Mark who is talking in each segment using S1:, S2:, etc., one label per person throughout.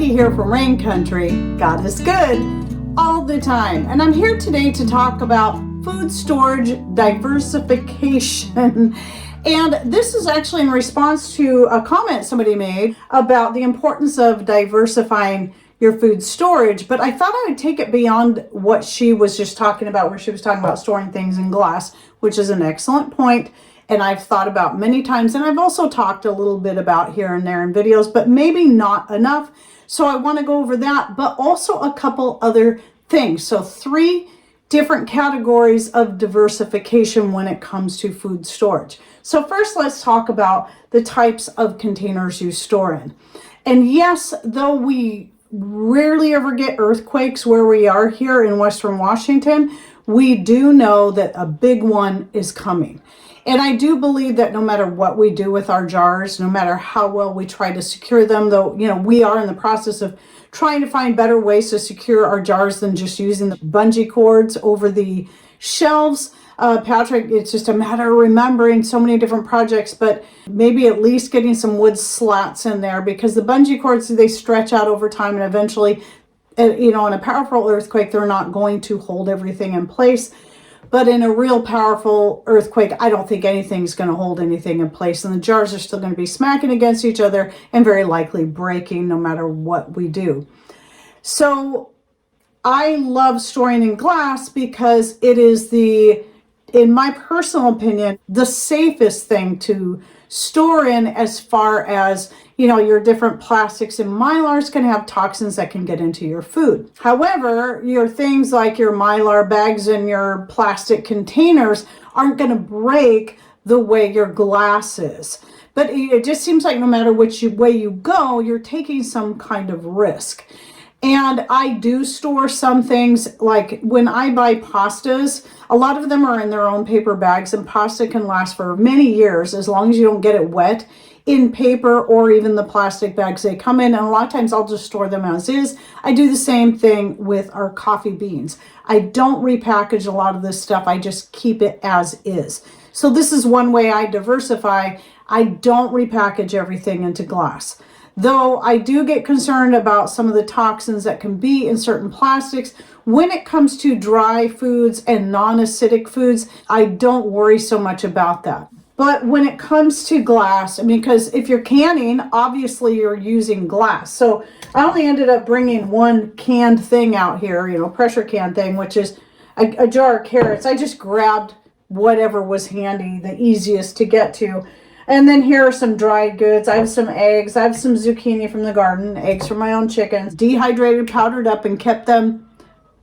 S1: Heidi here from Rain Country. God is good all the time. And I'm here today to talk about food storage diversification. And this is actually in response to a comment somebody made about the importance of diversifying your food storage. But I thought I would take it beyond what she was just talking about, where she was talking about storing things in glass, which is an excellent point. And I've thought about many times, and I've also talked a little bit about here and there in videos, but maybe not enough. So I want to go over that, but also a couple other things. So 3 different categories of diversification when it comes to food storage. So first, let's talk about the types of containers you store in. And yes, though we rarely ever get earthquakes where we are here in Western Washington, we do know that a big one is coming. And I do believe that no matter what we do with our jars, no matter how well we try to secure them, though, we are in the process of trying to find better ways to secure our jars than just using the bungee cords over the shelves. Patrick, it's just a matter of remembering so many different projects, but maybe at least getting some wood slats in there, because the bungee cords, they stretch out over time, and eventually, in a powerful earthquake, they're not going to hold everything in place. But in a real powerful earthquake, I don't think anything's going to hold anything in place. And the jars are still going to be smacking against each other and very likely breaking no matter what we do. So I love storing in glass because it is in my personal opinion, the safest thing to store in, as far as, your different plastics and Mylars can have toxins that can get into your food. However, your things like your Mylar bags and your plastic containers aren't going to break the way your glass is. But it just seems like no matter which way you go, you're taking some kind of risk. And I do store some things, like when I buy pastas, a lot of them are in their own paper bags, and pasta can last for many years as long as you don't get it wet in paper or even the plastic bags they come in. And a lot of times I'll just store them as is. I do the same thing with our coffee beans. I don't repackage a lot of this stuff. I just keep it as is. So this is one way I diversify. I don't repackage everything into glass. Though I do get concerned about some of the toxins that can be in certain plastics. When it comes to dry foods and non-acidic foods, I don't worry so much about that. But when it comes to glass, because if you're canning, obviously you're using glass. So I only ended up bringing one canned thing out here, pressure can thing, which is a jar of carrots. I just grabbed whatever was handy, the easiest to get to. And then here are some dried goods. I have some eggs. I have some zucchini from the garden, eggs from my own chickens, dehydrated, powdered up, and kept them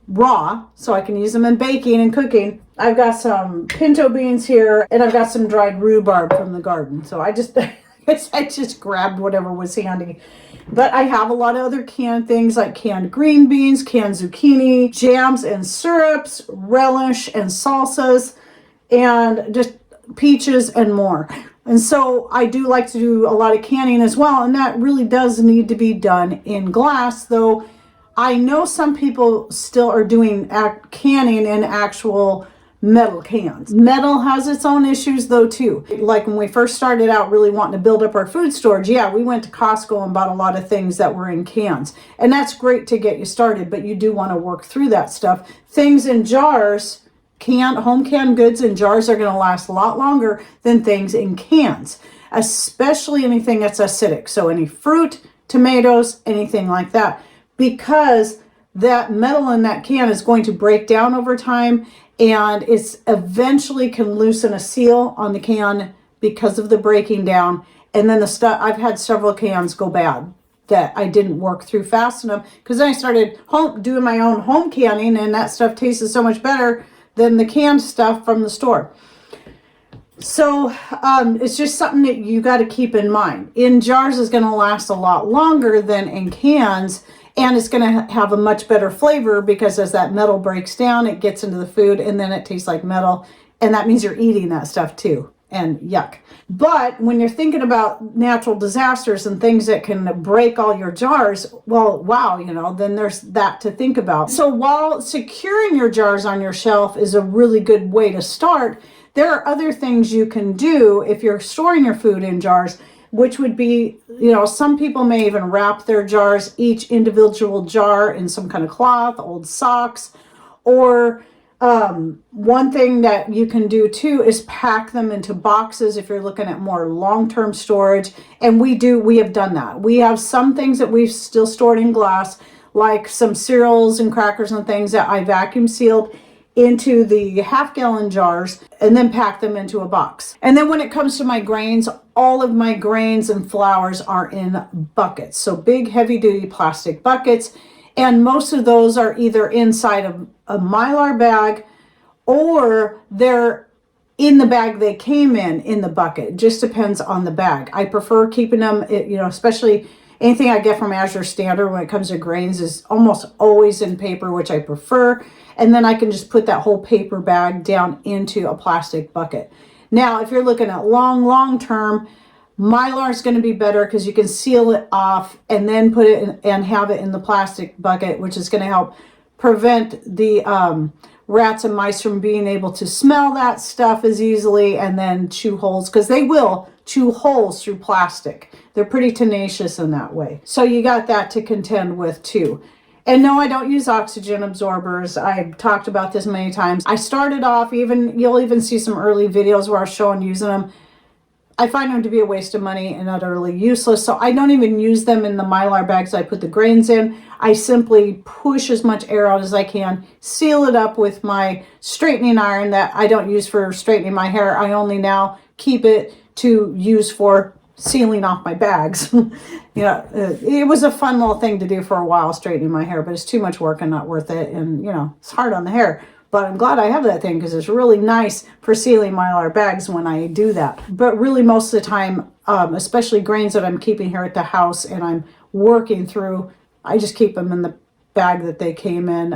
S1: raw so I can use them in baking and cooking. I've got some pinto beans here, and I've got some dried rhubarb from the garden. So I just grabbed whatever was handy. But I have a lot of other canned things, like canned green beans, canned zucchini, jams and syrups, relish and salsas, and just peaches and more. And so I do like to do a lot of canning as well, and that really does need to be done in glass, though I know some people still are doing canning in actual metal cans. Metal has its own issues though too. Like when we first started out really wanting to build up our food storage, we went to Costco and bought a lot of things that were in cans. And that's great to get you started, but you do want to work through that stuff. Things in jars, home canned goods in jars, are going to last a lot longer than things in cans, especially anything that's acidic. So any fruit, tomatoes, anything like that, because that metal in that can is going to break down over time, and it's eventually can loosen a seal on the can because of the breaking down. And then the stuff, I've had several cans go bad that I didn't work through fast enough, because then I started doing my own home canning, and that stuff tasted so much better than the canned stuff from the store. So it's just something that you got to keep in mind. In jars is going to last a lot longer than in cans, and it's going to have a much better flavor, because as that metal breaks down, it gets into the food, and then it tastes like metal, and that means you're eating that stuff too, and yuck. But when you're thinking about natural disasters and things that can break all your jars, well, wow, then there's that to think about. So while securing your jars on your shelf is a really good way to start, there are other things you can do if you're storing your food in jars which would be, you know, some people may even wrap their jars, each individual jar, in some kind of cloth, old socks, or one thing that you can do too is pack them into boxes if you're looking at more long-term storage. And we have done that. We have some things that we've still stored in glass, like some cereals and crackers and things that I vacuum sealed into the half-gallon jars and then pack them into a box. And then when it comes to my grains, all of my grains and flours are in buckets. So big, heavy-duty plastic buckets. And most of those are either inside of a Mylar bag or they're in the bag they came in the bucket. It just depends on the bag. I prefer keeping them, you know, especially anything I get from Azure Standard when it comes to grains is almost always in paper, which I prefer. And then I can just put that whole paper bag down into a plastic bucket. Now, if you're looking at long term, Mylar is going to be better because you can seal it off and then put it in and have it in the plastic bucket, which is going to help prevent the rats and mice from being able to smell that stuff as easily and then chew holes, because they will chew holes through plastic. They're pretty tenacious in that way. So you got that to contend with too. And no, I don't use oxygen absorbers. I've talked about this many times. I started off, you'll even see some early videos where I was showing using them. I find them to be a waste of money and utterly useless. So I don't even use them in the Mylar bags I put the grains in. I simply push as much air out as I can, seal it up with my straightening iron that I don't use for straightening my hair. I only now keep it to use for sealing off my bags. You know, it was a fun little thing to do for a while, straightening my hair, but it's too much work and not worth it. And, you know, it's hard on the hair. But I'm glad I have that thing because it's really nice for sealing Mylar bags when I do that. But really most of the time, especially grains that I'm keeping here at the house and I'm working through, I just keep them in the bag that they came in.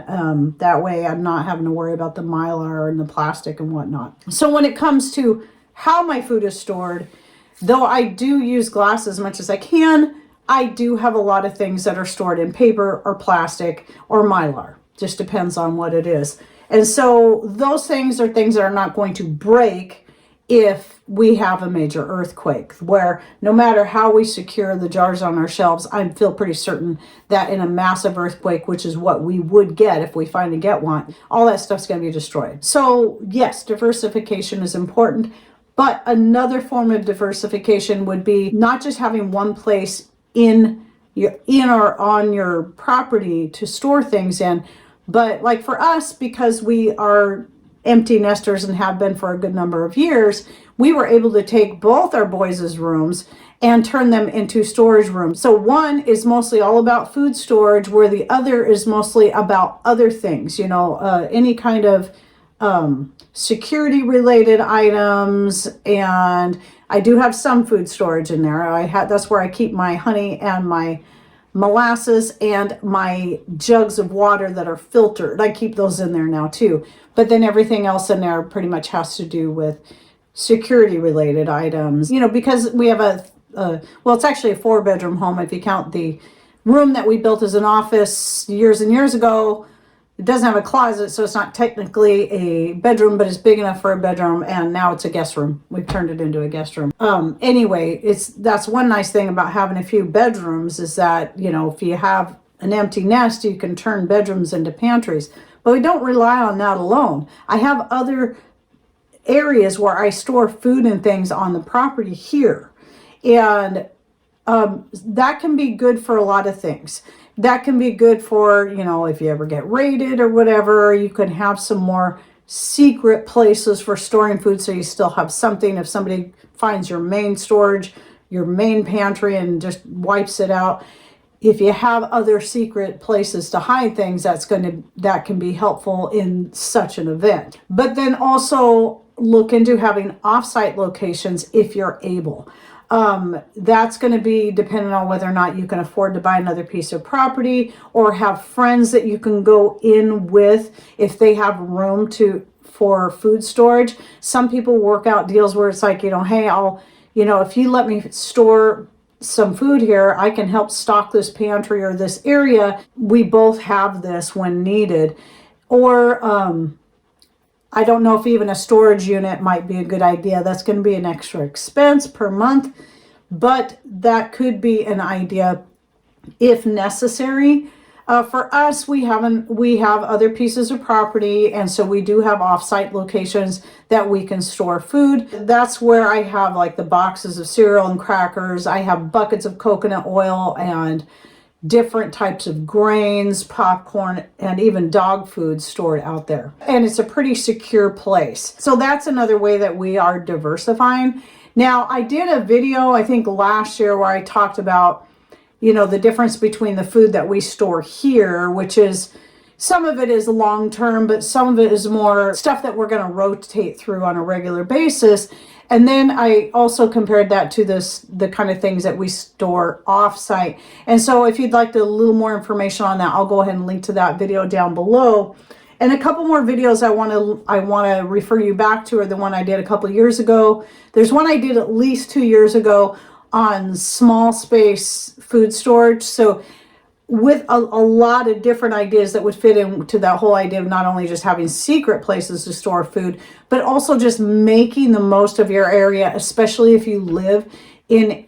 S1: That way I'm not having to worry about the Mylar and the plastic and whatnot. So when it comes to how my food is stored, though I do use glass as much as I can, I do have a lot of things that are stored in paper or plastic or Mylar. Just depends on what it is. And so those things are things that are not going to break if we have a major earthquake, where no matter how we secure the jars on our shelves, I feel pretty certain that in a massive earthquake, which is what we would get if we finally get one, all that stuff's going to be destroyed. So yes, diversification is important, but another form of diversification would be not just having one place in or on your property to store things in, but like for us, because we are empty nesters and have been for a good number of years, we were able to take both our boys' rooms and turn them into storage rooms. So one is mostly all about food storage, where the other is mostly about other things, you know, any kind of security related items. And I do have some food storage in there. That's where I keep my honey and my molasses and my jugs of water that are filtered. I keep those in there now too. But then everything else in there pretty much has to do with security related items. You know, because we have well, it's actually a 4-bedroom home if you count the room that we built as an office years and years ago. It doesn't have a closet, so it's not technically a bedroom, but it's big enough for a bedroom, and now it's a guest room. We've turned it into a guest room. Anyway, that's one nice thing about having a few bedrooms is that, you know, if you have an empty nest, you can turn bedrooms into pantries. But we don't rely on that alone. I have other areas where I store food and things on the property here, and that can be good for a lot of things. That can be good for, you know, if you ever get raided or whatever, you can have some more secret places for storing food so you still have something. If somebody finds your main storage, your main pantry and just wipes it out, if you have other secret places to hide things, that can be helpful in such an event. But then also look into having offsite locations if you're able. That's going to be dependent on whether or not you can afford to buy another piece of property or have friends that you can go in with if they have room for food storage. Some people work out deals where it's like, you know, hey, if you let me store some food here, I can help stock this pantry or this area. We both have this when needed. Or, I don't know if even a storage unit might be a good idea. That's going to be an extra expense per month. but that could be an idea if necessary. For us, we have other pieces of property, and so we do have offsite locations that we can store food. That's where I have like the boxes of cereal and crackers. I have buckets of coconut oil and different types of grains, popcorn, and even dog food stored out there. And it's a pretty secure place. So that's another way that we are diversifying. Now, I did a video, I think last year, where I talked about, you know, the difference between the food that we store here, which is, some of it is long term, but some of it is more stuff that we're going to rotate through on a regular basis. And then I also compared that to the kind of things that we store off-site. And so if you'd like a little more information on that, I'll go ahead and link to that video down below. And a couple more videos I want to refer you back to are the one I did a couple years ago. There's one I did at least 2 years ago on small space food storage. So with a lot of different ideas that would fit into that whole idea of not only just having secret places to store food, but also just making the most of your area, especially if you live in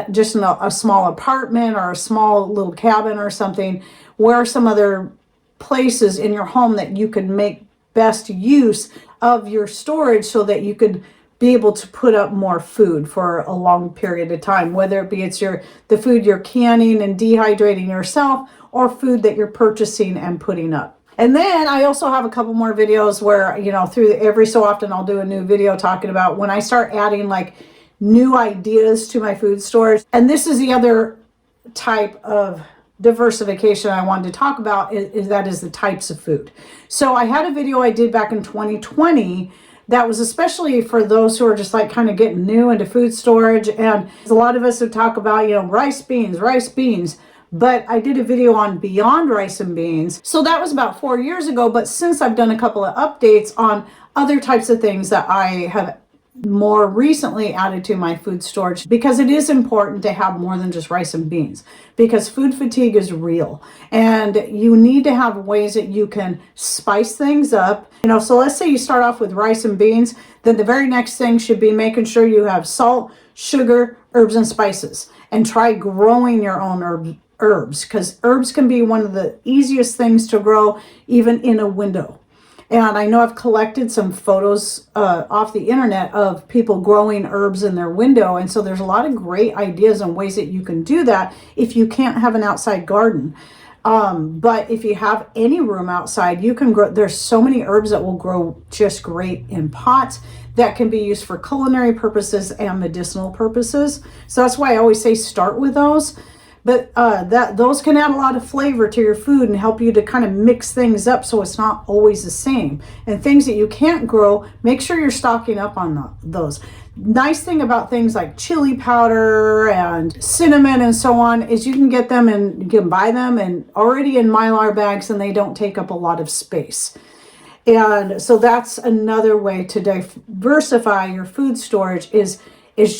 S1: just in a small apartment or a small little cabin or something. Where are some other places in your home that you could make best use of your storage so that you could be able to put up more food for a long period of time, whether it be the food you're canning and dehydrating yourself, or food that you're purchasing and putting up. And then I also have a couple more videos where, you know, through every so often I'll do a new video talking about when I start adding like new ideas to my food storage. And this is the other type of diversification I wanted to talk about, is the types of food. So I had a video I did back in 2020 that was especially for those who are just like kind of getting new into food storage. And a lot of us would talk about, you know, rice, beans. But I did a video on beyond rice and beans. So that was about 4 years ago. But since I've done a couple of updates on other types of things that I have more recently added to my food storage, because it is important to have more than just rice and beans, because food fatigue is real and you need to have ways that you can spice things up. You know, so let's say you start off with rice and beans, then the very next thing should be making sure you have salt, sugar, herbs, and spices, and try growing your own herbs, because herbs can be one of the easiest things to grow even in a window. And I know I've collected some photos off the internet of people growing herbs in their window. And so there's a lot of great ideas and ways that you can do that if you can't have an outside garden. But if you have any room outside, you can grow. There's so many herbs that will grow just great in pots that can be used for culinary purposes and medicinal purposes. So that's why I always say start with those. But those can add a lot of flavor to your food and help you to kind of mix things up so it's not always the same. And things that you can't grow, make sure you're stocking up on those. Nice thing about things like chili powder and cinnamon and so on is you can get them and you can buy them and already in Mylar bags, and they don't take up a lot of space. And so that's another way to diversify your food storage is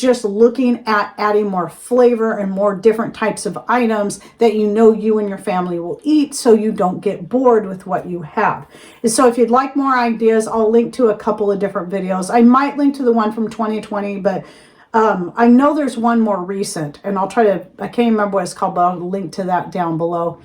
S1: just looking at adding more flavor and more different types of items that you know you and your family will eat, so you don't get bored with what you have. And so if you'd like more ideas, I'll link to a couple of different videos. I might link to the one from 2020, but I know there's one more recent, and I can't remember what it's called, but I'll link to that down below.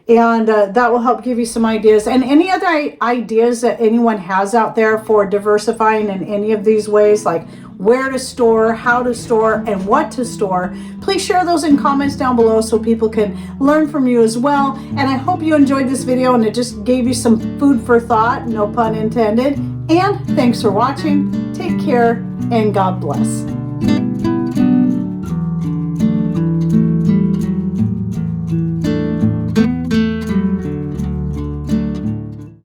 S1: And that will help give you some ideas. And any other ideas that anyone has out there for diversifying in any of these ways, like where to store, how to store, and what to store, please share those in comments down below so people can learn from you as well. And I hope you enjoyed this video and it just gave you some food for thought, no pun intended. And thanks for watching. Take care and God bless.